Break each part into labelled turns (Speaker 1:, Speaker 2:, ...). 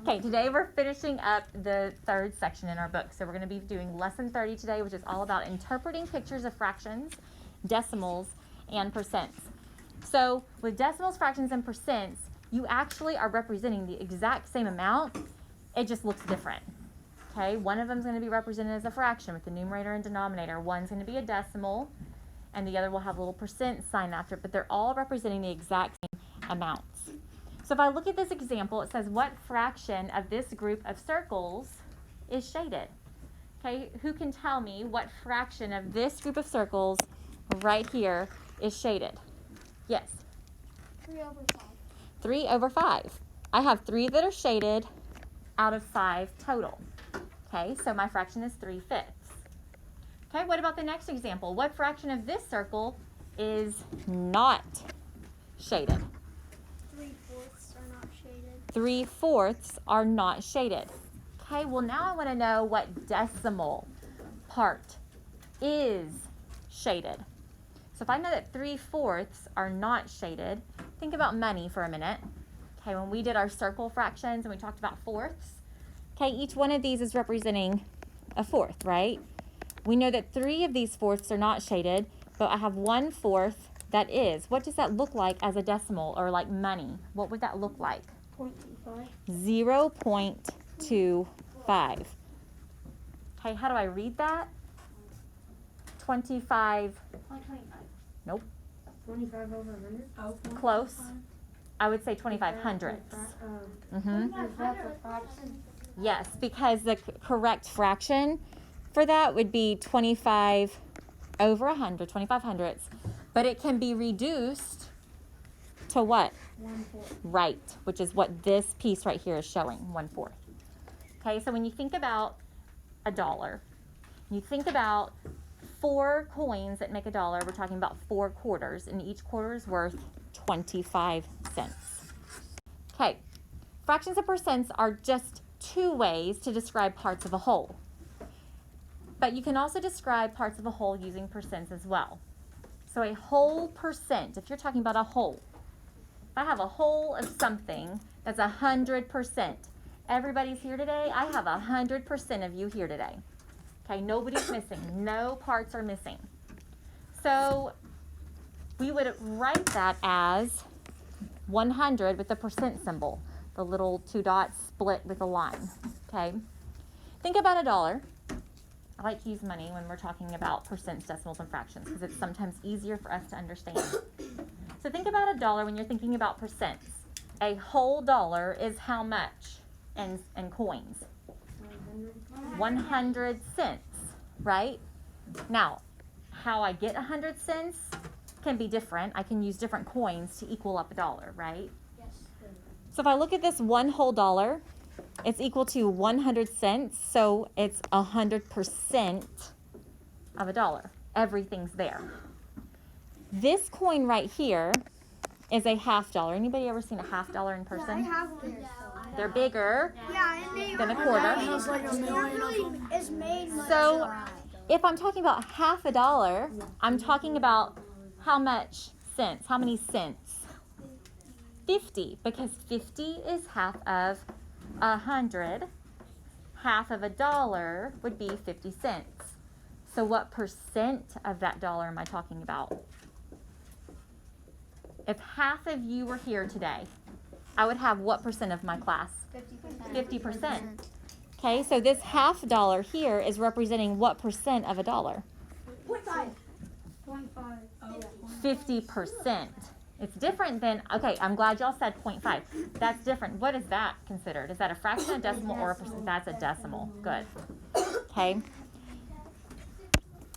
Speaker 1: Okay, today we're finishing up the third section in our book. So we're going to be doing lesson 30 today, which is all about interpreting pictures of fractions, decimals, and percents. So with decimals, fractions, and percents, you actually are representing the exact same amount. It just looks different. Okay, one of them is going to be represented as a fraction with the numerator and denominator. One's going to be a decimal, and the other will have a little percent sign after it, but they're all representing the exact same amounts. So if I look at this example, it says what fraction of this group of circles is shaded? Okay, who can tell me what fraction of this group of circles right here is shaded? Yes?
Speaker 2: 3 over 5.
Speaker 1: 3 over 5. I have 3 that are shaded out of 5 total. Okay, so my fraction is 3/5. Okay, what about the next example? What fraction of this circle is not shaded?
Speaker 2: 3/4 are not shaded.
Speaker 1: 3/4 are not shaded. Okay, well now I want to know what decimal part is shaded. So if I know that 3/4 are not shaded, think about money for a minute. Okay, when we did our circle fractions and we talked about fourths, okay, each one of these is representing a fourth, right? We know that 3 of these fourths are not shaded, but I have 1/4 that is. What does that look like as a decimal or like money? What would that look like?
Speaker 2: 0.25.
Speaker 1: 0.25. Okay, how do I read that? 25.
Speaker 2: 0.25.
Speaker 1: Nope.
Speaker 2: 25 over 100. Oh,
Speaker 1: Close. I would say 25 hundredths. Mm-hmm.
Speaker 2: Is that the fraction?
Speaker 1: Yes, because the correct fraction for that would be 25 over 100, 25 hundredths. But it can be reduced to what?
Speaker 2: 1/4.
Speaker 1: Right, which is what this piece right here is showing, 1/4. Okay, so when you think about a dollar, you think about 4 coins that make a dollar. We're talking about 4 quarters, and each quarter is worth 25 cents. Okay, fractions and percents are just 2 ways to describe parts of a whole. But you can also describe parts of a whole using percents as well. So a whole percent, if you're talking about a whole, if I have a whole of something that's 100%, everybody's here today, I have 100% of you here today. Okay, nobody's missing. No parts are missing. So we would write that as 100 with the percent symbol, the little 2 dots split with a line. Okay, think about a dollar. I like to use money when we're talking about percents, decimals, and fractions because it's sometimes easier for us to understand. So think about a dollar when you're thinking about percents. A whole dollar is how much in coins? 100 cents, right? Now, how I get 100 cents can be different. I can use different coins to equal up a dollar, right?
Speaker 2: Yes.
Speaker 1: So if I look at this one whole dollar, it's equal to 100 cents, so it's 100% of a dollar. Everything's there. This coin right here is a half dollar. Anybody ever seen a half dollar in person?
Speaker 2: I have one.
Speaker 1: They're bigger than a quarter.
Speaker 2: It's made much.
Speaker 1: So if I'm talking about half a dollar, I'm talking about how much cents? How many cents? 50, because 50 is half of 100. Half of a dollar would be 50 cents. So what percent of that dollar am I talking about? If half of you were here today, I would have what percent of my class? 50%. Okay, so this half dollar here is representing what percent of a dollar?
Speaker 2: 0.5.
Speaker 1: 50%. It's different than, okay, I'm glad y'all said 0.5. That's different. What is that considered? Is that a fraction, a decimal, or a percent? That's a decimal. Good. Okay.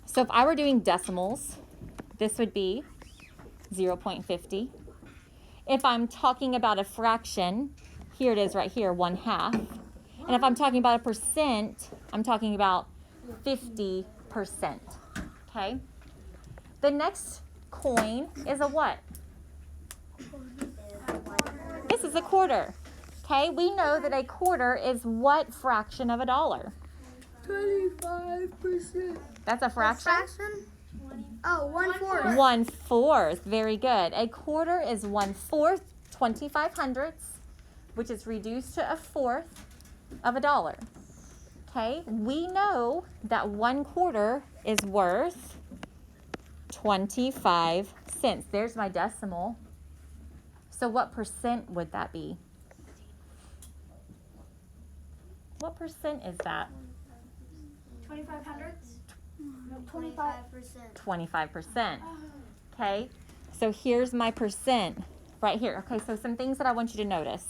Speaker 1: So if I were doing decimals, this would be 0.50. If I'm talking about a fraction, here it is right here, 1/2. And if I'm talking about a percent, I'm talking about 50%. Okay? The next coin is a what? This is a quarter. Okay, we know that a quarter is what fraction of a dollar?
Speaker 2: 25%.
Speaker 1: That's a fraction?
Speaker 2: Oh, 1/4.
Speaker 1: 1/4. Very good. A quarter is 1/4, 25 hundredths, which is reduced to a fourth of a dollar. Okay, we know that 1/4 is worth 25 cents. There's my decimal. So what percent would that be? What percent is that?
Speaker 2: 25 hundredths?
Speaker 3: 25%.
Speaker 1: 25%. Okay, so here's my percent right here. Okay, so some things that I want you to notice.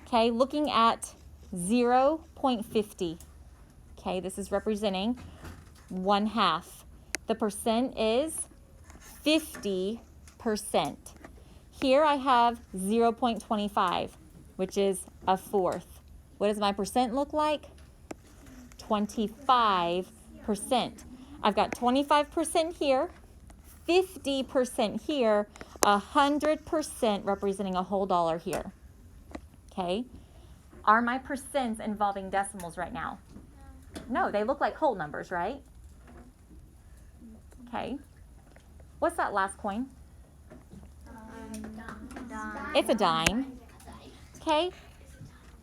Speaker 1: Okay, looking at 0.50. Okay, this is representing 1/2. The percent is 50%. Here I have 0.25, which is a fourth. What does my percent look like? 25%. I've got 25% here, 50% here, 100% representing a whole dollar here. Okay? Are my percents involving decimals right now? No, they look like whole numbers, right? Okay. What's that last coin? It's a dime. Okay.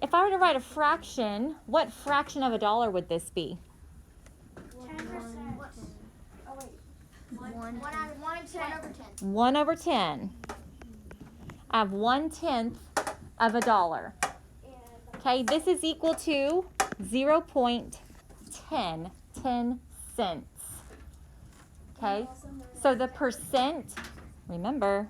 Speaker 1: If I were to write a fraction, what fraction of a dollar would this be?
Speaker 2: 10%. Oh, wait.
Speaker 3: 1/10.
Speaker 1: 1/10. I have 1/10 of a dollar. Okay, this is equal to 0.10 cents. Okay, so the percent, remember,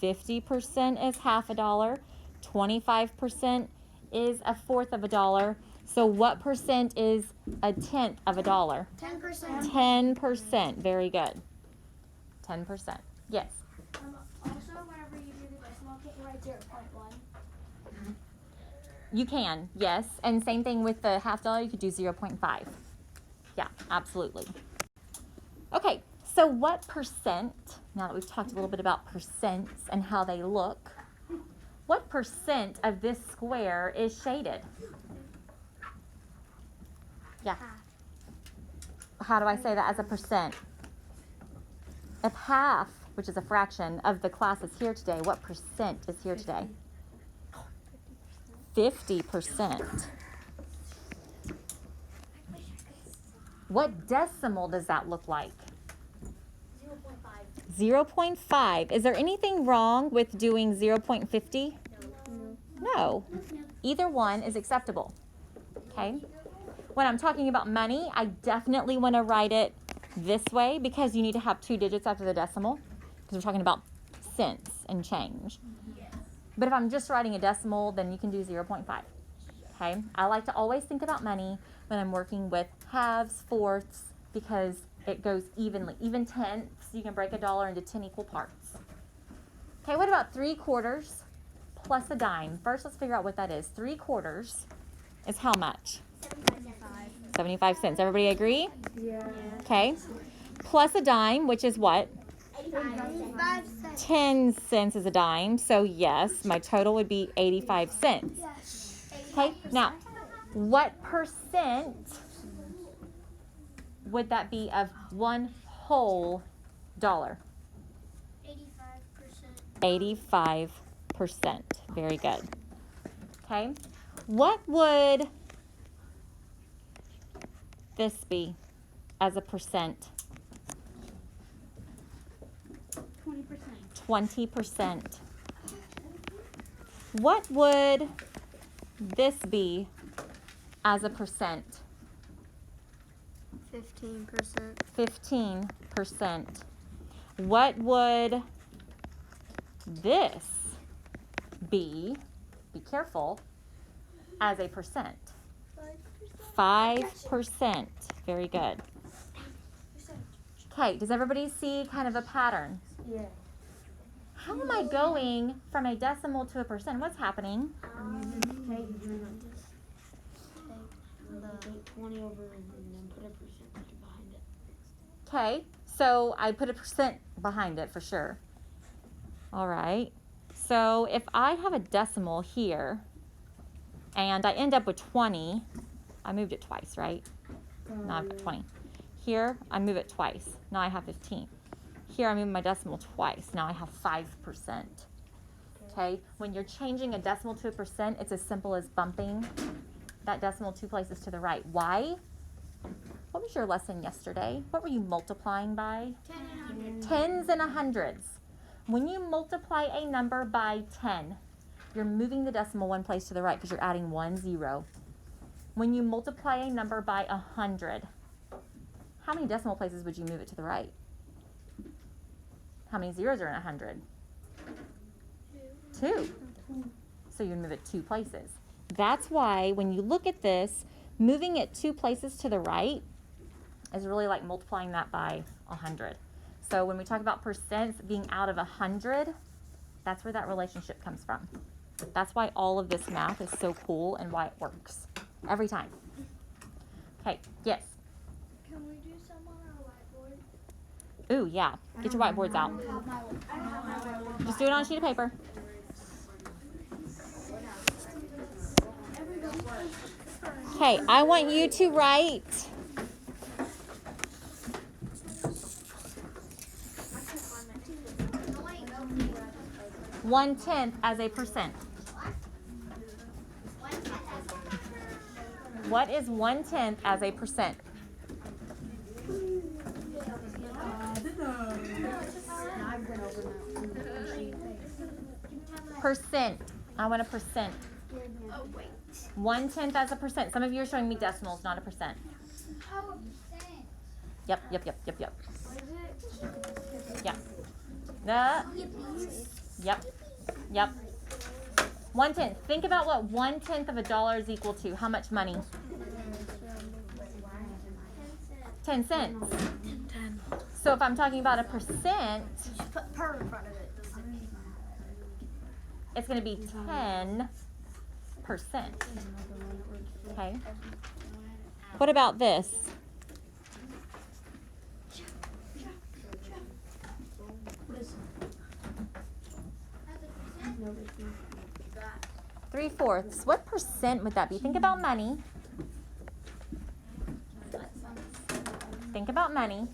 Speaker 1: 50% is half a dollar, 25% is a fourth of a dollar. So what percent is a tenth of a dollar?
Speaker 2: 10%.
Speaker 1: 10%. Very good. 10%. Yes.
Speaker 2: Also, whenever you do the decimal, can't you write 0.1?
Speaker 1: You can, yes. And same thing with the half dollar, you could do 0.5. Yeah, absolutely. Okay, so what percent, now that we've talked a little bit about percents and how they look, what percent of this square is shaded? Yeah. How do I say that as a percent? If half, which is a fraction, of the class is here today, what percent is here today? 50%. What decimal does that look like? 0.5. Is there anything wrong with doing 0.50? No. Either one is acceptable. Okay? When I'm talking about money, I definitely want to write it this way because you need to have 2 digits after the decimal because we're talking about cents and change. But if I'm just writing a decimal, then you can do 0.5. Okay? I like to always think about money when I'm working with halves, fourths, because it goes evenly. Even tenths, you can break a dollar into 10 equal parts. Okay, what about 3/4 plus a dime? First, let's figure out what that is. 3/4 is how much? 75 cents. Everybody agree?
Speaker 2: Yeah.
Speaker 1: Okay. Plus a dime, which is what?
Speaker 2: 85 cents.
Speaker 1: 10 cents is a dime. So yes, my total would be 85 cents.
Speaker 2: Yes.
Speaker 1: Okay, now, what percent would that be of one whole dollar?
Speaker 2: 85%.
Speaker 1: 85%. Very good. Okay, what would this be as a percent?
Speaker 2: 20%.
Speaker 1: 20%. What would this be as a percent?
Speaker 3: 15%.
Speaker 1: 15%. What would this be careful, as a percent? 5%. Very good. Okay, does everybody see kind of a pattern?
Speaker 2: Yeah.
Speaker 1: How am I going from a decimal to a percent? What's happening?
Speaker 3: Take 20 over and then put a percentage behind it.
Speaker 1: Okay, so I put a percent behind it for sure. All right, so if I have a decimal here and I end up with 20, I moved it twice, right? Now I've got 20. Here, I move it twice. Now I have 15. Here, I move my decimal twice. Now I have 5%. Okay, when you're changing a decimal to a percent, it's as simple as bumping that decimal 2 places to the right. Why? What was your lesson yesterday? What were you multiplying by?
Speaker 2: 10 and 100.
Speaker 1: Tens and hundreds. When you multiply a number by 10, you're moving the decimal 1 place to the right because you're adding 1 0. When you multiply a number by 100, how many decimal places would you move it to the right? How many zeros are in 100? 2. So you move it 2 places. That's why when you look at this, moving it 2 places to the right is really like multiplying that by 100. So when we talk about percents being out of 100, that's where that relationship comes from. That's why all of this math is so cool and why it works every time. Okay, yes.
Speaker 2: Can we do some on our whiteboard?
Speaker 1: Ooh, yeah. Get your whiteboards out.
Speaker 2: I don't have my whiteboard.
Speaker 1: Just do it on a sheet of paper. Okay, I want you to write 1/10 as a percent. What is 1/10 as a percent? Percent. I want a percent.
Speaker 2: Oh, wait.
Speaker 1: 1/10 as a percent. Some of you are showing me decimals, not a percent.
Speaker 2: How a percent?
Speaker 1: Yep.
Speaker 2: What is it?
Speaker 1: Yeah. Yep. 1/10. Think about what 1/10 of a dollar is equal to. How much money? 10 cents. So if I'm talking about a percent,
Speaker 3: Just put per in front of it.
Speaker 1: it's going to be 10%. Okay. What about this?
Speaker 2: As a percent?
Speaker 1: 3/4. What percent would that be? Think about money. Think about money.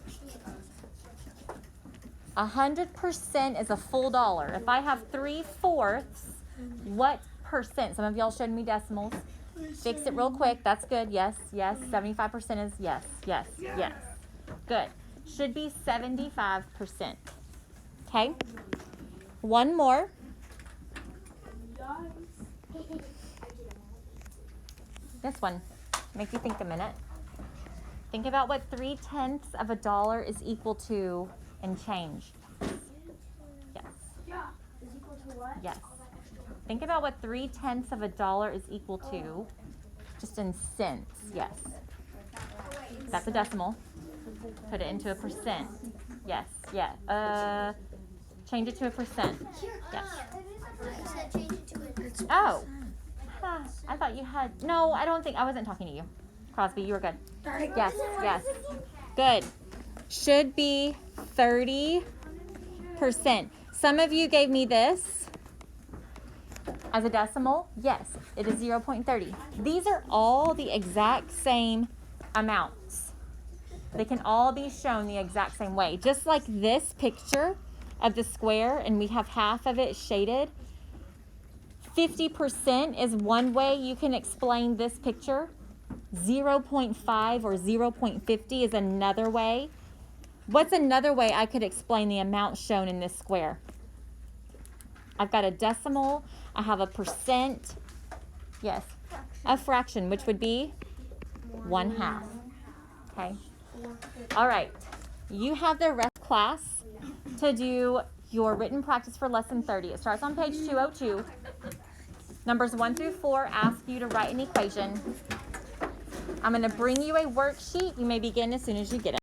Speaker 1: 100% is a full dollar. If I have 3/4, what percent? Some of y'all showed me decimals. Fix it real quick. That's good. Yes. 75% is yes. Good. Should be 75%. Okay. One more. This one. Make you think a minute. Think about what 3/10 of a dollar is equal to and change. Yes.
Speaker 2: Yeah. Is equal to what?
Speaker 1: Yes. Think about what 3/10 of a dollar is equal to, just in cents. Yes. That's a decimal. Put it into a percent. Yes. Yeah. Change it to a percent. Yes.
Speaker 3: I said change it to a
Speaker 1: Oh. I thought you had. No, I don't think. I wasn't talking to you. Crosby, you were good. Yes. Good. Should be 30%. Some of you gave me this as a decimal. Yes, it is 0.30. These are all the exact same amounts. They can all be shown the exact same way. Just like this picture of the square, and we have half of it shaded. 50% is one way you can explain this picture. 0.5 or 0.50 is another way. What's another way I could explain the amount shown in this square? I've got a decimal, I have a percent, yes, a fraction, which would be 1/2. Okay. All right. You have the rest of class to do your written practice for lesson 30. It starts on page 202. Numbers 1 through 4 ask you to write an equation. I'm going to bring you a worksheet. You may begin as soon as you get it.